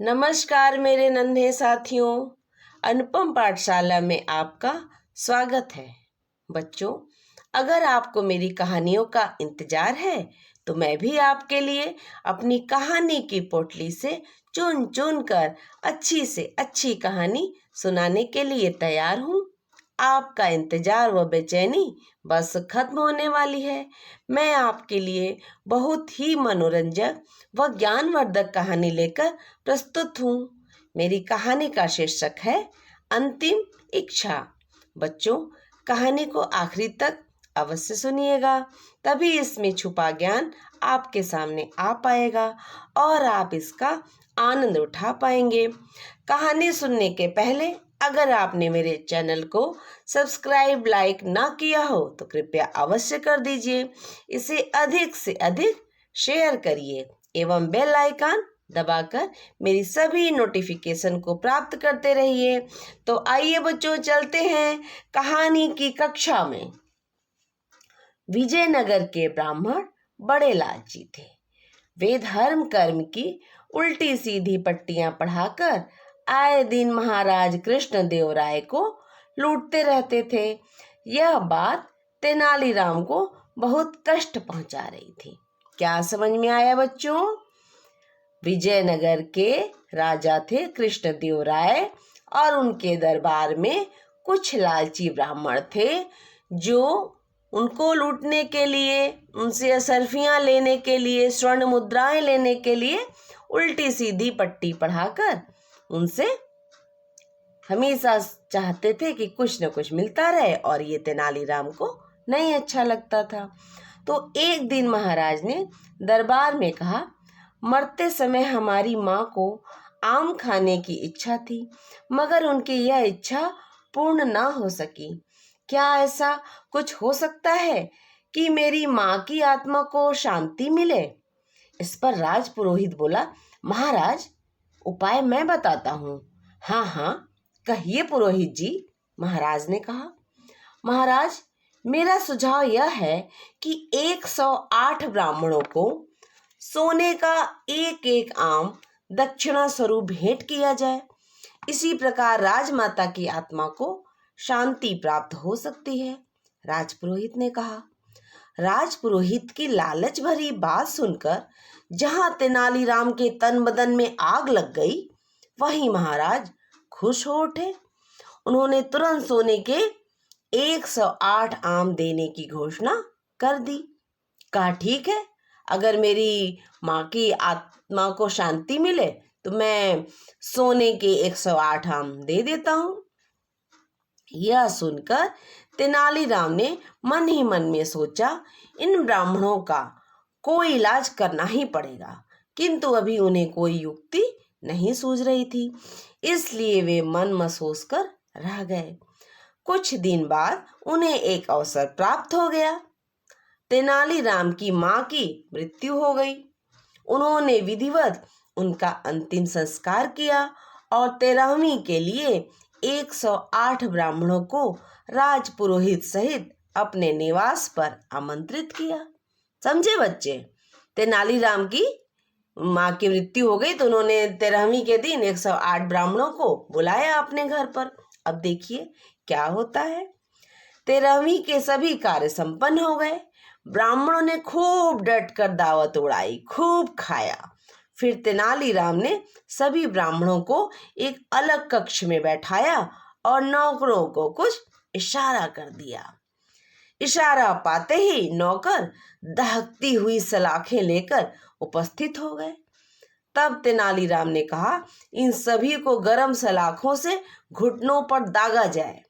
नमस्कार मेरे नन्हे साथियों। अनुपम पाठशाला में आपका स्वागत है। बच्चों, अगर आपको मेरी कहानियों का इंतजार है तो मैं भी आपके लिए अपनी कहानी की पोटली से चुन चुन कर अच्छी से अच्छी कहानी सुनाने के लिए तैयार हूँ। आपका इंतजार व बेचैनी बस खत्म होने वाली है। मैं आपके लिए बहुत ही मनोरंजक व ज्ञानवर्धक कहानी लेकर प्रस्तुत हूँ। मेरी कहानी का शीर्षक है अंतिम इच्छा। बच्चों, कहानी को आखिरी तक अवश्य सुनिएगा, तभी इसमें छुपा ज्ञान आपके सामने आ पाएगा और आप इसका आनंद उठा पाएंगे। कहानी सुनने के पहले अगर आपने मेरे चैनल को सब्सक्राइब लाइक ना किया हो तो कृपया अवश्य कर दीजिए। इसे अधिक से अधिक शेयर करिए एवं बेल आइकन दबाकर मेरी सभी नोटिफिकेशन को प्राप्त करते रहिए। तो आइए बच्चों, चलते हैं कहानी की कक्षा में। विजयनगर के ब्राह्मण बड़े लालची थे। वे धर्म कर्म की उल्टी सीधी पट्टियां पढ़ाकर आए दिन महाराज कृष्णदेव राय को लूटते रहते थे। यह बात तेनालीराम को बहुत कष्ट पहुंचा रही थी। क्या समझ में आया बच्चों? विजयनगर के राजा थे कृष्णदेव राय और उनके दरबार में कुछ लालची ब्राह्मण थे जो उनको लूटने के लिए, उनसे असरफियां लेने के लिए, स्वर्ण मुद्राएं लेने के लिए उल्टी सीधी पट्टी पढ़ाकर उनसे हमेशा चाहते थे कि कुछ न कुछ मिलता रहे, और ये तेनालीराम को नहीं अच्छा लगता था। तो एक दिन महाराज ने दरबार में कहा, मरते समय हमारी माँ को आम खाने की इच्छा थी, मगर उनकी यह इच्छा पूर्ण ना हो सकी। क्या ऐसा कुछ हो सकता है कि मेरी माँ की आत्मा को शांति मिले? इस पर राजपुरोहित बोला, महाराज, उपाय मैं बताता हूँ। हाँ हाँ, कहिए पुरोहित जी, महाराज ने कहा। महाराज, मेरा सुझाव यह है कि 108 ब्राह्मणों को सोने का एक एक आम दक्षिणा स्वरूप भेंट किया जाए। इसी प्रकार राजमाता की आत्मा को शांति प्राप्त हो सकती है, राजपुरोहित ने कहा। राजपुरोहित की लालच भरी बात सुनकर जहां तेनालीराम के तन बदन में आग लग गई, वहीं महाराज खुश हो उठे। उन्होंने तुरंत सोने के 108 आम देने की घोषणा कर दी। कहा, ठीक है, अगर मेरी माँ की आत्मा को शांति मिले तो मैं सोने के 108 आम दे देता हूँ। यह सुनकर तेनालीराम ने मन ही मन में सोचा, इन ब्राह्मणों का कोई इलाज करना ही पड़ेगा, किंतु अभी उन्हें कोई युक्ति नहीं सूझ रही थी, इसलिए वे मन मसोस कर रह गए। कुछ दिन बाद उन्हें एक अवसर प्राप्त हो गया। तेनालीराम की माँ की मृत्यु हो गई। उन्होंने विधिवत उनका अंतिम संस्कार किया और 13वीं के लिए 108 ब्राह्मणों को राजपुरोहित सहित अपने निवास पर आमंत्रित किया। समझे बच्चे? तेनालीराम की माँ की मृत्यु हो गई तो उन्होंने 13वीं के दिन 108 ब्राह्मणों को बुलाया अपने घर पर। अब देखिए क्या होता है। 13वीं के सभी कार्य संपन्न हो गए। ब्राह्मणों ने खूब डट कर दावत उड़ाई, खूब खाया। फिर तेनालीराम ने सभी ब्राह्मणों को एक अलग कक्ष में बैठाया और नौकरों को कुछ इशारा कर दिया। इशारा पाते ही नौकर दहकती हुई सलाखें लेकर उपस्थित हो गए। तब तेनालीराम ने कहा, इन सभी को गरम सलाखों से घुटनों पर दागा जाए।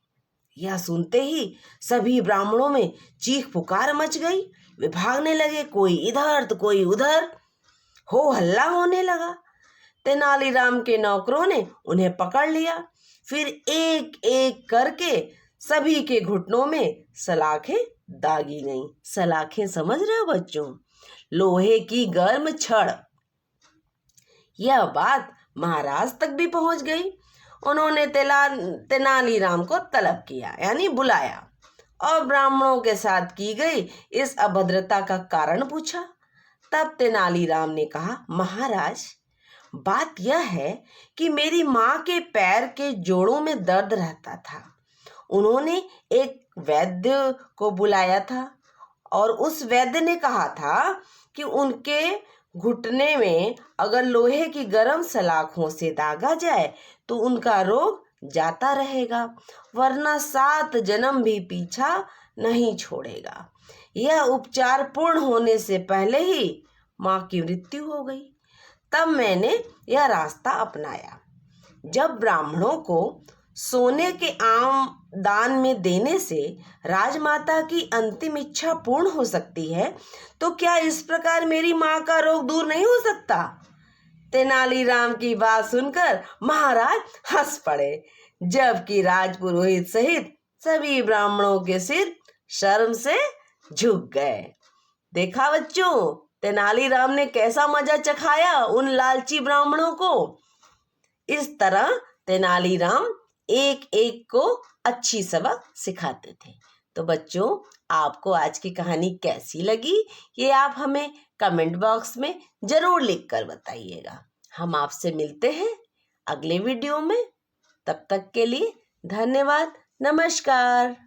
यह सुनते ही सभी ब्राह्मणों में चीख पुकार मच गई। वे भागने लगे, कोई इधर तो कोई उधर, हो हल्ला होने लगा। तेनालीराम के नौकरों ने उन्हें पकड़ लिया। फिर एक एक करके सभी के घुटनों में सलाखें दागी गईं। सलाखें समझ रहे हो बच्चों? लोहे की गर्म छड़। यह बात महाराज तक भी पहुंच गई। उन्होंने तेनालीराम को तलब किया, यानी बुलाया, और ब्राह्मणों के साथ की गई इस अभद्रता का कारण पूछा। तब तेनालीराम ने कहा, महाराज, बात यह है कि मेरी माँ के पैर के जोड़ों में दर्द रहता था। उन्होंने एक वैद्य को बुलाया था और उस वैद्य ने कहा था कि उनके घुटने में अगर लोहे की गर्म सलाखों से दागा जाए तो उनका रोग जाता रहेगा, वरना 7 जन्म भी पीछा नहीं छोड़ेगा। यह उपचार पूर्ण होने से पहले ही माँ की मृत्यु हो गई। तब मैंने यह रास्ता अपनाया। जब ब्राह्मणों को सोने के आम दान में देने से राजमाता की अंतिम इच्छा पूर्ण हो सकती है, तो क्या इस प्रकार मेरी माँ का रोग दूर नहीं हो सकता? तेनालीराम की बात सुनकर महाराज हंस पड़े, जबकि राजपुरोहित सहित सभी ब्राह्मणों के सिर शर्म से झुक गए। देखा बच्चों, तेनालीराम ने कैसा मजा चखाया उन लालची ब्राह्मणों को। इस तरह तेनालीराम एक एक को अच्छी सबक सिखाते थे। तो बच्चों, आपको आज की कहानी कैसी लगी ये आप हमें कमेंट बॉक्स में जरूर लिखकर बताइएगा। हम आपसे मिलते हैं अगले वीडियो में। तब तक के लिए धन्यवाद। नमस्कार।